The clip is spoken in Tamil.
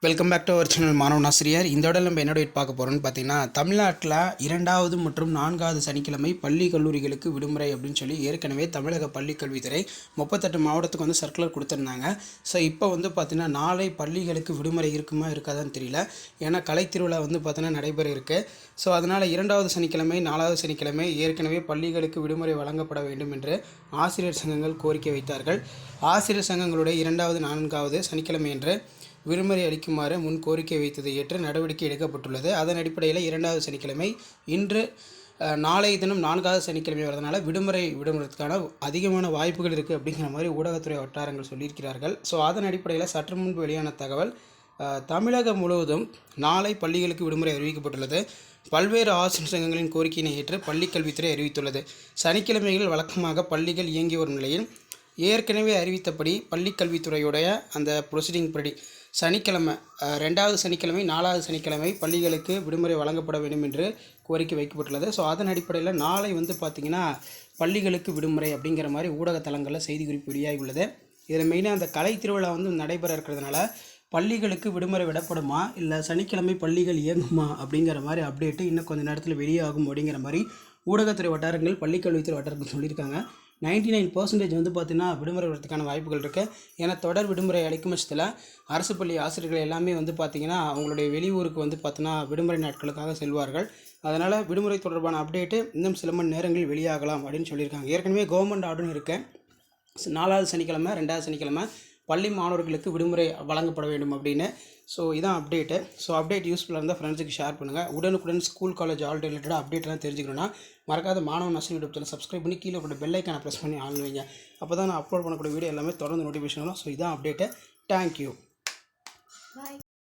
Welcome back to our channel மாணவன் ஆசிரியர். இந்த இடம் நம்ம என்னோட பார்க்க போகிறோம்னு பார்த்தீங்கன்னா, தமிழ்நாட்டில் 2வது மற்றும் 4வது சனிக்கிழமை பள்ளி கல்லூரிகளுக்கு விடுமுறை அப்படின்னு சொல்லி ஏற்கனவே தமிழக பள்ளி கல்வித்துறை 38 மாவட்டத்துக்கு வந்து சர்க்குலர் கொடுத்துருந்தாங்க. ஸோ இப்போ வந்து பார்த்திங்கன்னா நாளை பள்ளிகளுக்கு விடுமுறை இருக்குமா இருக்காதான்னு தெரியல. ஏன்னா கலைத்திருவிழா வந்து பார்த்திங்கன்னா நடைபெற இருக்குது. ஸோ அதனால் 2வது சனிக்கிழமை 4வது சனிக்கிழமை ஏற்கனவே பள்ளிகளுக்கு விடுமுறை வழங்கப்பட வேண்டும் என்று ஆசிரியர் சங்கங்கள் கோரிக்கை வைத்தார்கள். ஆசிரியர் சங்கங்களுடைய 2வது 4வது சனிக்கிழமை என்று விடுமுறை அளிக்குமாறு முன் கோரிக்கை வைத்ததை ஏற்று நடவடிக்கை எடுக்கப்பட்டுள்ளது. அதன் அடிப்படையில் 2வது சனிக்கிழமை இன்று நாளைய தினம் 4வது சனிக்கிழமை வரதுனால விடுமுறை விடுமுறைக்கான அதிகமான வாய்ப்புகள் இருக்குது அப்படிங்கிற மாதிரி ஊடகத்துறை வட்டாரங்கள் சொல்லியிருக்கிறார்கள். ஸோ அதன் அடிப்படையில் சற்று முன்பு வெளியான தகவல், தமிழகம் முழுவதும் நாளை பள்ளிகளுக்கு விடுமுறை அறிவிக்கப்பட்டுள்ளது. பல்வேறு ஆசிரியர் சங்கங்களின் கோரிக்கையினை ஏற்று பள்ளிக்கல்வித்துறை அறிவித்துள்ளது. சனிக்கிழமைகள் வழக்கமாக பள்ளிகள் இயங்கி வரும் நிலையில் ஏற்கனவே அறிவித்தபடி பள்ளிக்கல்வித்துறையுடைய அந்த ப்ரொசீடிங் படி சனிக்கிழமை 2வது சனிக்கிழமை 4வது சனிக்கிழமை பள்ளிகளுக்கு விடுமுறை வழங்கப்பட வேண்டும் என்று கோரிக்கை வைக்கப்பட்டுள்ளது. ஸோ அதன் அடிப்படையில் நாளை வந்து பார்த்திங்கன்னா பள்ளிகளுக்கு விடுமுறை அப்படிங்கிற மாதிரி ஊடகத்தலங்களில் செய்தி குறிப்பு வெளியாகியுள்ளது. இதில் மெயினாக அந்த கலை திருவிழா வந்து நடைபெற இருக்கிறதுனால பள்ளிகளுக்கு விடுமுறை விடப்படுமா இல்லை சனிக்கிழமை பள்ளிகள் இயங்குமா அப்படிங்கிற மாதிரி அப்டேட்டு இன்னும் கொஞ்சம் நேரத்தில் வெளியாகும் அப்படிங்கிற மாதிரி ஊடகத்துறை வட்டாரங்கள் பள்ளிக்கல்வித்துறை வட்டாரங்கள் சொல்லியிருக்காங்க. 99% வந்து பார்த்திங்கன்னா விடுமுறை வரதுக்கான வாய்ப்புகள் இருக்குது. ஏன்னா தொடர் விடுமுறை அளிக்கும் பட்சத்தில் அரசு பள்ளி ஆசிரியர்கள் எல்லாமே வந்து பார்த்திங்கன்னா அவங்களுடைய வெளியூருக்கு வந்து பார்த்திங்கன்னா விடுமுறை நாட்களுக்காக செல்வார்கள். அதனால் விடுமுறை தொடர்பான அப்டேட்டு இன்னும் சில மணி நேரங்கள் வெளியாகலாம் அப்படின்னு சொல்லியிருக்காங்க. ஏற்கனவே கவர்மெண்ட் ஆர்டரும் இருக்குது. 4வது சனிக்கிழமை 2வது சனிக்கிழமை பள்ளி மாணவர்களுக்கு விடுமுறை வழங்கப்பட வேண்டும் அப்படின்னு. ஸோ இதான் அப்டேட்டு. ஸோ அப்டேட் யூஸ்ஃபுல்லாக இருந்தால் ஃப்ரெண்ட்ஸுக்கு ஷேர் பண்ணுங்கள். உடனுக்குடன் ஸ்கூல் காலேஜ் ஆல் ரிலேட்டடாக அப்டேட்லாம் தெரிஞ்சுக்கணுன்னா மறக்காத மாணவன் ஆசிரியர் யூடியூப் சேனல் சப்ஸ்கிரைப் பண்ணி கீழே போட்டு பெல் ஐக்கானை ப்ரெஸ் பண்ணி ஆன் வைங்க. அப்போ தான் நான் அப்லோட் பண்ணக்கூடிய வீடியோ எல்லாமே தொடர்ந்து நோட்டிஃபிகேஷன் வரும். ஸோ இதான் அப்டேட்டு. தேங்க்யூ.